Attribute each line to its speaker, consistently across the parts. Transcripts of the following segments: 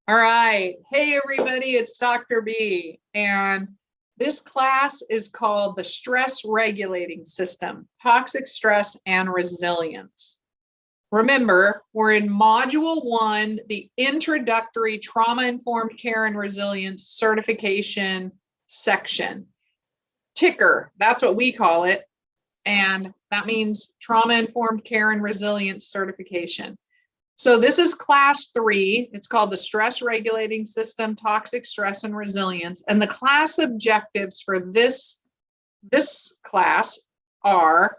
Speaker 1: All right. Hey, everybody, it's Dr. B. And this class is called the Stress Regulating System, Toxic Stress and Resilience. Remember, we're in Module 1, the Introductory Trauma-Informed Care and Resilience Certification section. Ticker, that's what we call it. And that means Trauma-Informed Care and Resilience Certification. So this is class 3. It's called the Stress Regulating System, Toxic Stress and Resilience. And the class objectives for this class are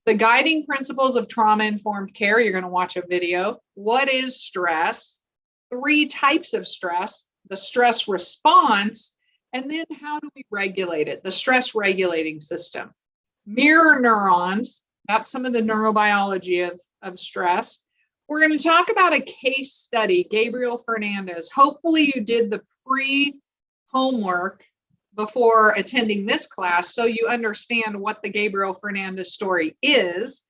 Speaker 1: the guiding principles of trauma-informed care. You're going to watch a video. What is stress? 3 types of stress, the stress response, and then how do we regulate it? The stress regulating system. Mirror neurons, that's some of the neurobiology of stress. We're going to talk about a case study, Gabriel Fernandez. Hopefully you did the pre-homework before attending this class so you understand what the Gabriel Fernandez story is.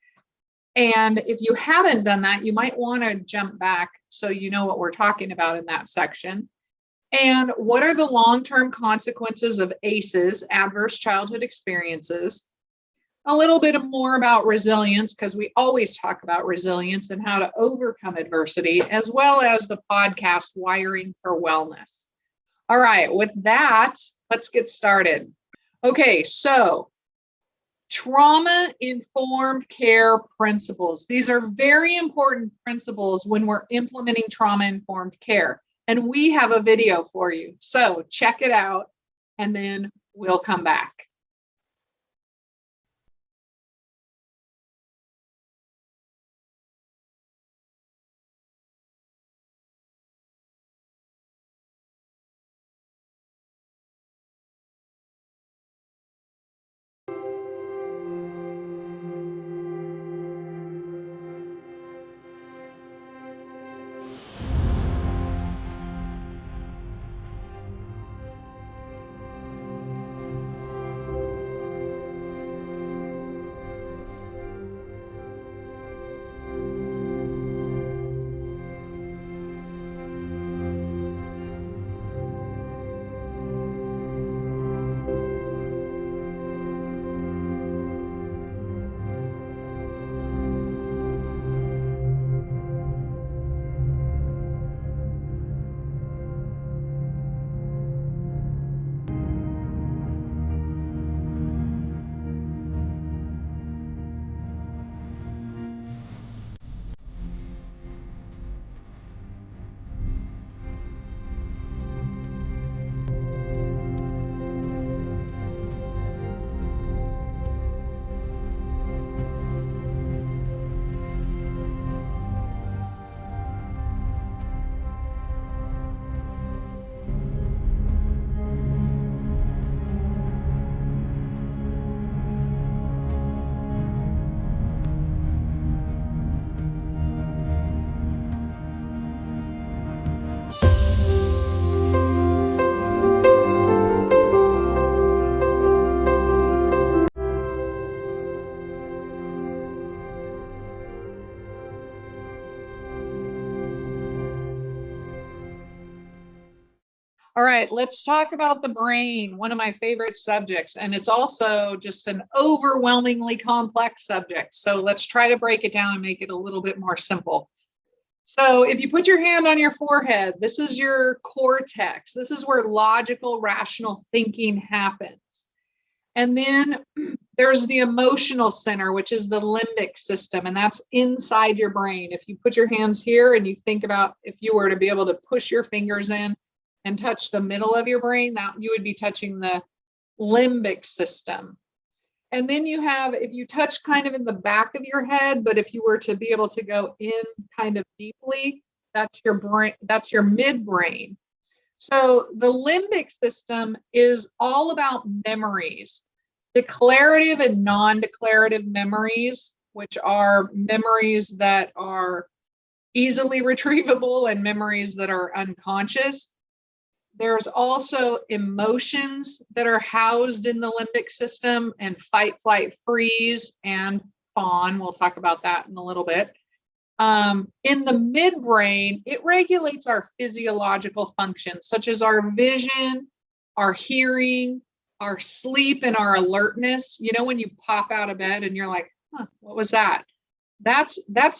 Speaker 1: And if you haven't done that, you might want to jump back so you know what we're talking about in that section. And what are the long-term consequences of ACEs, adverse childhood experiences? A little bit more about resilience, because we always talk about resilience and how to overcome adversity, as well as the podcast Wiring for Wellness. All right, with that, let's get started. Okay, so trauma-informed care principles. These are very important principles when we're implementing trauma-informed care. And we have a video for you. So check it out, and then we'll come back. All right, let's talk about the brain, one of my favorite subjects, and it's also just an overwhelmingly complex subject. So let's try to break it down and make it a little bit more simple. So if you put your hand on your forehead, this is your cortex. This is where logical, rational thinking happens. And then there's the emotional center, which is the limbic system, and that's inside your brain. If you put your hands here and you think about if you were to be able to push your fingers in and touch the middle of your brain, that you would be touching the limbic system. And then you have, if you touch kind of in the back of your head, but if you were to be able to go in kind of deeply, that's your brain, that's your midbrain. So the limbic system is all about memories, declarative and non-declarative memories, which are memories that are easily retrievable and memories that are unconscious. There's also emotions that are housed in the limbic system, and fight, flight, freeze, and fawn. We'll talk about that in a little bit. In the midbrain, it regulates our physiological functions, such as our vision, our hearing, our sleep, and our alertness. You know, when you pop out of bed and you're like, huh, what was that? That's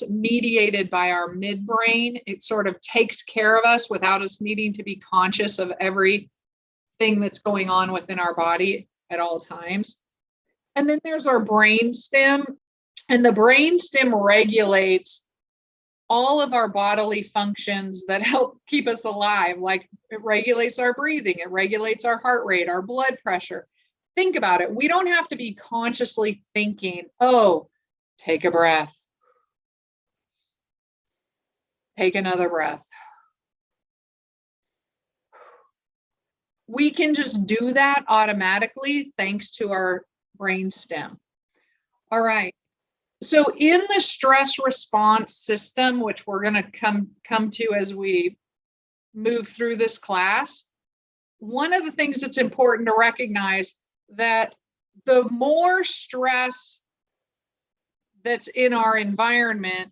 Speaker 1: mediated by our midbrain. It sort of takes care of us without us needing to be conscious of everything that's going on within our body at all times. And then there's our brain stem, and the brain stem regulates all of our bodily functions that help keep us alive. Like it regulates our breathing, it regulates our heart rate, our blood pressure. Think about it. We don't have to be consciously thinking, oh, take a breath. Take another breath. We can just do that automatically thanks to our brain stem. All right. So in the stress response system, which we're going to come to as we move through this class, one of the things that's important to recognize that the more stress that's in our environment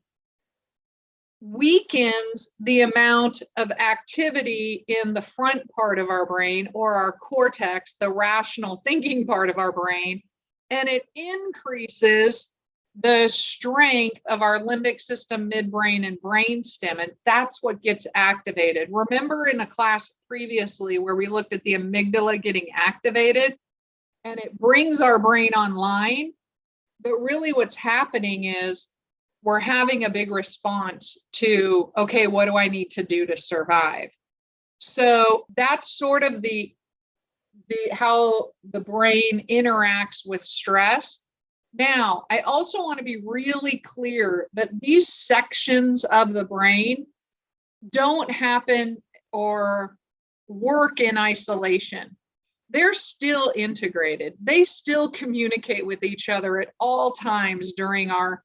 Speaker 1: weakens the amount of activity in the front part of our brain, or our cortex, the rational thinking part of our brain, and it increases the strength of our limbic system, midbrain, and brainstem, and that's what gets activated. Remember in a class previously where we looked at the amygdala getting activated, and it brings our brain online, but really what's happening is we're having a big response to, okay, what do I need to do to survive? So that's sort of the how the brain interacts with stress. Now, I also want to be really clear that these sections of the brain don't happen or work in isolation. They're still integrated. They still communicate with each other at all times during our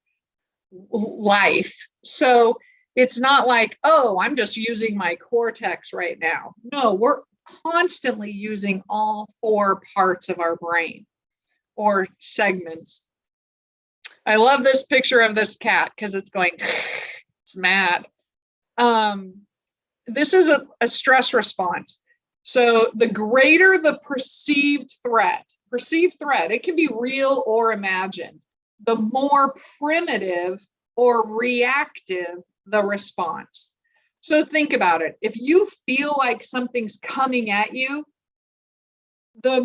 Speaker 1: life. So it's not like, oh, I'm just using my cortex right now. No, we're constantly using all 4 parts of our brain or segments. I love this picture of this cat because it's going, it's mad. This is a stress response. So the greater the perceived threat, it can be real or imagined, the more primitive or reactive the response. So think about it. If you feel like something's coming at you, the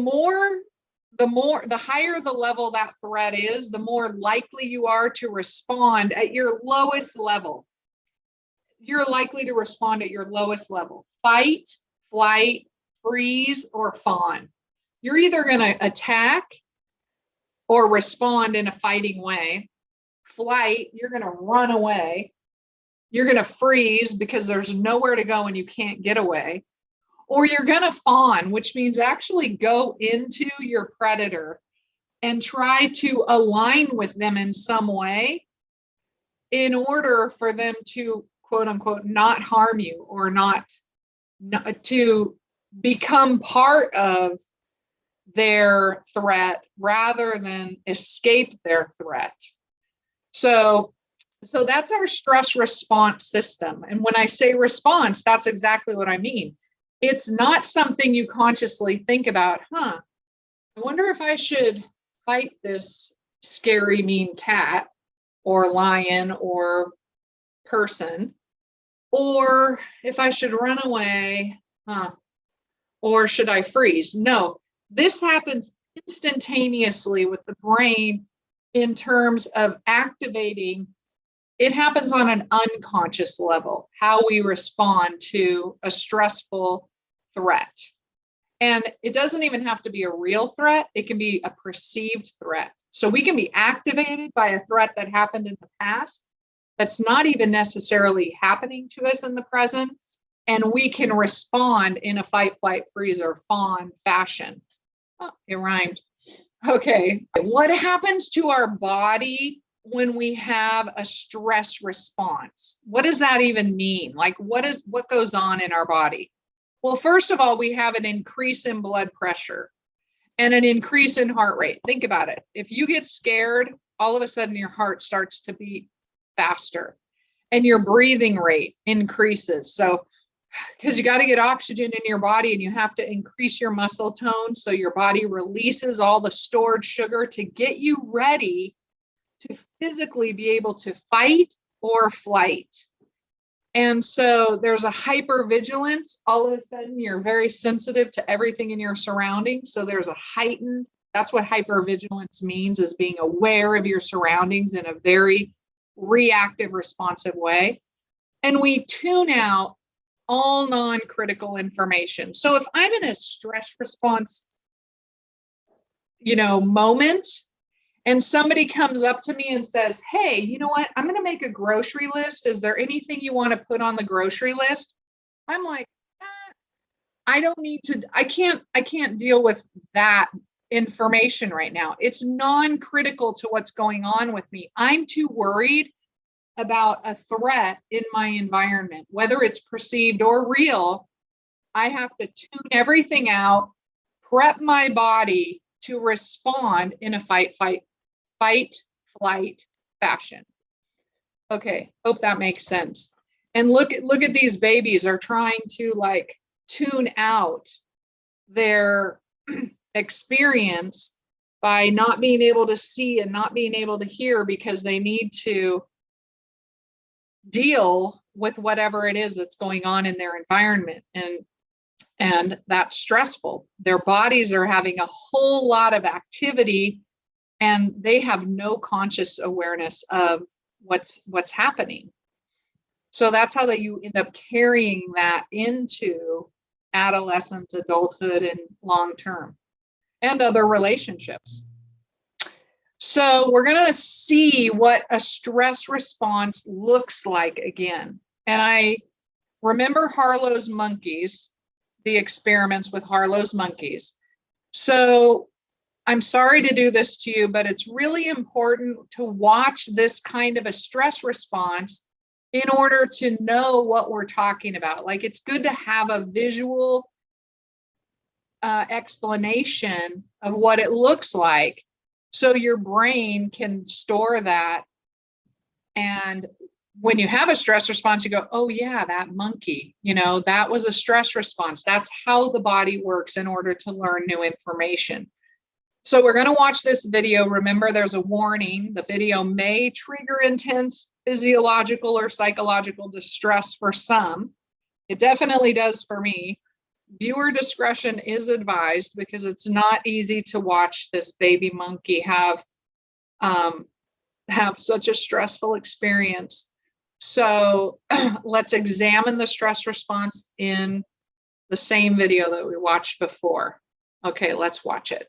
Speaker 1: higher the level that threat is, the more likely you are to respond at your lowest level. You're likely to respond at your lowest level. Fight, flight, freeze, or fawn. You're either going to attack or respond in a fighting way. Flight, you're going to run away. You're going to freeze because there's nowhere to go and you can't get away. Or you're going to fawn, which means actually go into your predator and try to align with them in some way in order for them to, quote unquote, not harm you, or not to become part of their threat rather than escape their threat. So that's our stress response system. And when I say response, that's exactly what I mean. It's not something you consciously think about, I wonder if I should fight this scary, mean cat or lion or person, or if I should run away, or should I freeze? No, this happens instantaneously with the brain in terms of activating. It happens on an unconscious level, how we respond to a stressful threat. And it doesn't even have to be a real threat. It can be a perceived threat. So we can be activated by a threat that happened in the past that's not even necessarily happening to us in the present. And we can respond in a fight, flight, freeze, or fawn fashion. Oh, it rhymed. Okay. What happens to our body when we have a stress response? What does that even mean? Like, what goes on in our body? Well, first of all, we have an increase in blood pressure and an increase in heart rate. Think about it. If you get scared, all of a sudden your heart starts to beat faster. and your breathing rate increases. So, because you got to get oxygen in your body and you have to increase your muscle tone so your body releases all the stored sugar to get you ready to physically be able to fight or flight. And so there's a hypervigilance. All of a sudden, you're very sensitive to everything in your surroundings. So there's a heightened, that's what hypervigilance means, is being aware of your surroundings in a very reactive, responsive way. And we tune out all non-critical information. So if I'm in a stress response, moment, and somebody comes up to me and says, hey, you know what? I'm going to make a grocery list. Is there anything you want to put on the grocery list? I'm like, I don't need to, I can't deal with that information right now. It's non-critical to what's going on with me. I'm too worried about a threat in my environment, whether it's perceived or real. I have to tune everything out, prep my body to respond in a fight, flight fashion. Okay, hope that makes sense. And look at these babies are trying to like tune out their experience by not being able to see and not being able to hear because they need to deal with whatever it is that's going on in their environment. And that's stressful. Their bodies are having a whole lot of activity and they have no conscious awareness of what's happening. So that's how you end up carrying that into adolescence, adulthood, and long term, and other relationships. So we're going to see what a stress response looks like again. And I remember Harlow's monkeys, the experiments with Harlow's monkeys. So I'm sorry to do this to you, but it's really important to watch this kind of a stress response in order to know what we're talking about. Like, it's good to have a visual explanation of what it looks like so your brain can store that. And when you have a stress response, you go, oh yeah, that monkey, that was a stress response. That's how the body works in order to learn new information. So we're going to watch this video. Remember, there's a warning. The video may trigger intense physiological or psychological distress for some. It definitely does for me. Viewer discretion is advised because it's not easy to watch this baby monkey have such a stressful experience. So let's examine the stress response in the same video that we watched before. Okay, let's watch it.